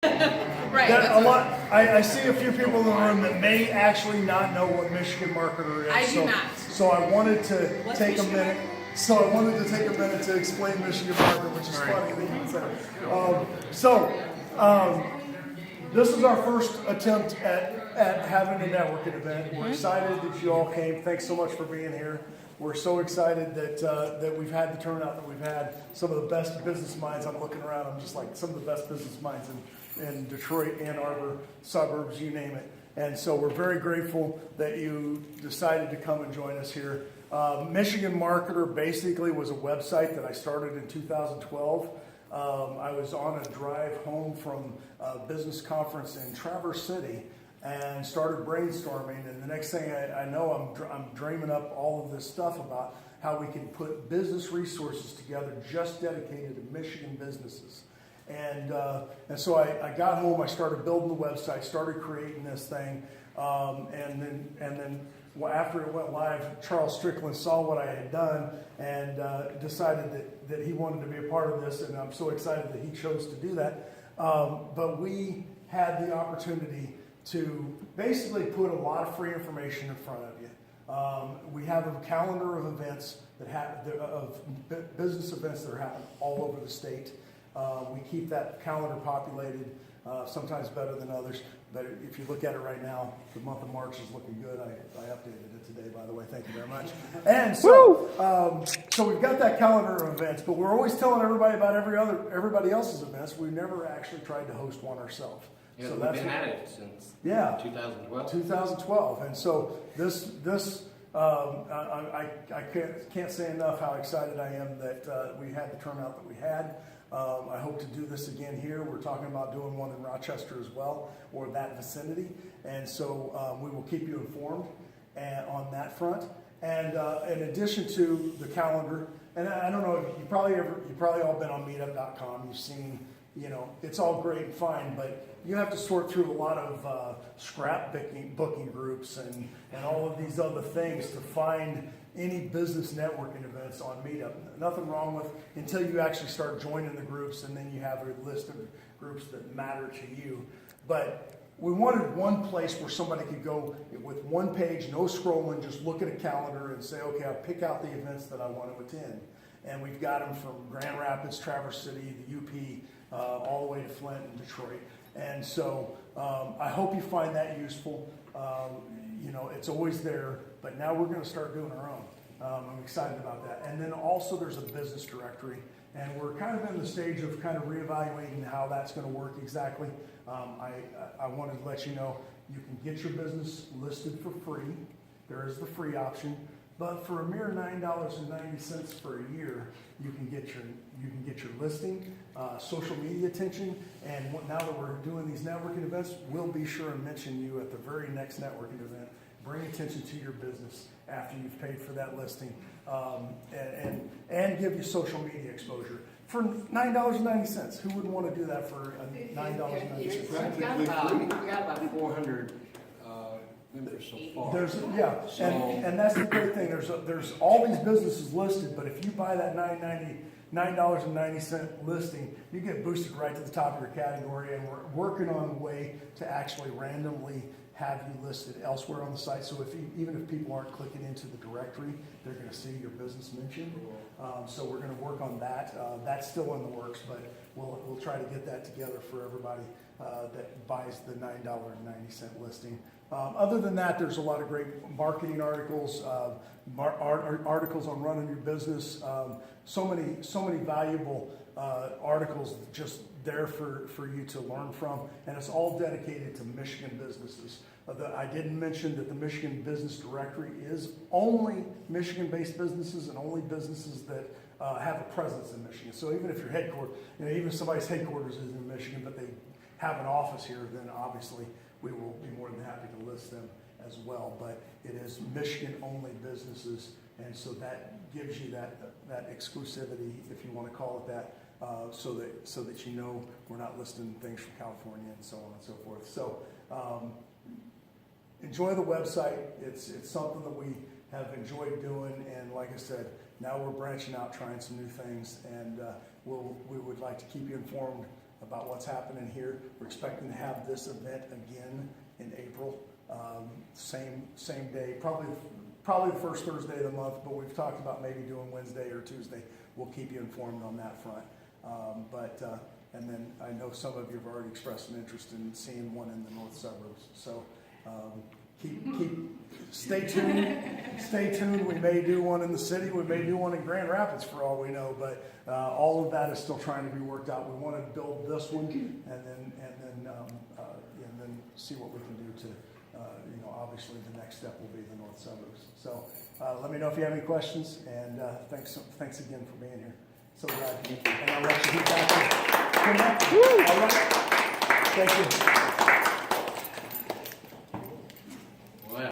Right. That, a lot. I see a few people in the room that may actually not know what Michigan Marketer is. I do not. So I wanted to What's take Michigan a minute. So I wanted to take a minute to explain Michigan Marketer, which is funny that you would say. This is our first attempt at having a networking event. We're excited that you all came. Thanks so much for being here. We're so excited that we've had the turnout that we've had. Some of the best business minds. I'm looking around. I'm just like some of the best business minds in Detroit, Ann Arbor, suburbs, you name it. And so we're very grateful that you decided to come and join us here. Michigan Marketer basically was a website that I started in 2012. I was on a drive home from a business conference in Traverse City and started brainstorming. And the next thing I know, I'm dreaming up all of this stuff about how we can put business resources together just dedicated to Michigan businesses. And so I got home, I started building the website, started creating this thing, and then after it went live, Charles Strickland saw what I had done and decided that he wanted to be a part of this, and I'm so excited that he chose to do that. But we had the opportunity to basically put a lot of free information in front of you. We have a calendar of events of business events that are happening all over the state. We keep that calendar populated, sometimes better than others. But if you look at it right now, the month of March is looking good. I updated it today, by the way. Thank you very much. And so, so we've got that calendar of events, but we're always telling everybody about everybody else's events. We've never actually tried to host one ourselves. Yeah, so we've been at it since 2012. 2012, and so I can't say enough how excited I am that we had the turnout that we had. I hope to do this again here. We're talking about doing one in Rochester as well, or that vicinity, and so we will keep you informed on that front. And in addition to the calendar, and I don't know, you probably all been on Meetup.com. You've seen, it's all great and fine, but you have to sort through a lot of booking groups and all of these other things to find any business networking events on Meetup. Nothing wrong with until you actually start joining the groups, and then you have a list of groups that matter to you. But we wanted one place where somebody could go with one page, no scrolling, just look at a calendar and say, okay, I'll pick out the events that I want to attend. And we've got them from Grand Rapids, Traverse City, the UP, all the way to Flint and Detroit. And so I hope you find that useful. It's always there, but now we're going to start doing our own. I'm excited about that. And then also there's a business directory, and we're kind of in the stage of kind of reevaluating how that's going to work exactly. I wanted to let you know you can get your business listed for free. There is the free option. But for a mere $9.90 for a year, you can get your listing, social media attention, and now that we're doing these networking events, we'll be sure and mention you at the very next networking event. Bring attention to your business after you've paid for that listing, and give you social media exposure for $9.90. Who wouldn't want to do that for $9.90? We got about 400 members so far. And that's the great thing. There's all these businesses listed, but if you buy that $9.90 listing, you get boosted right to the top of your category. And we're working on a way to actually randomly have you listed elsewhere on the site. So even if people aren't clicking into the directory, they're going to see your business mentioned. So we're going to work on that. That's still in the works, but we'll try to get that together for everybody that buys the $9.90 listing. Other than that, there's a lot of great marketing articles, articles on running your business. So many valuable articles just there for you to learn from, and it's all dedicated to Michigan businesses. I didn't mention that the Michigan Business Directory is only Michigan-based businesses and only businesses that have a presence in Michigan. So even if your headquarters, even if somebody's headquarters is in Michigan, but they have an office here, then obviously we will be more than happy to list them as well. But it is Michigan-only businesses, and so that gives you that exclusivity, if you want to call it that, so that we're not listing things from California and so on and so forth. So enjoy the website. It's something that we have enjoyed doing, and like I said, now we're branching out, trying some new things, and we would like to keep you informed about what's happening here. We're expecting to have this event again in April, same day, probably the first Thursday of the month, but we've talked about maybe doing Wednesday or Tuesday. We'll keep you informed on that front. And then I know some of you have already expressed an interest in seeing one in the north suburbs. So stay tuned. Stay tuned. We may do one in the city. We may do one in Grand Rapids for all we know. But all of that is still trying to be worked out. We want to build this one and then see what we can do to. Obviously the next step will be the north suburbs. So let me know if you have any questions. And thanks again for being here. So glad. And I'll let you get back to it. All right. Thank you.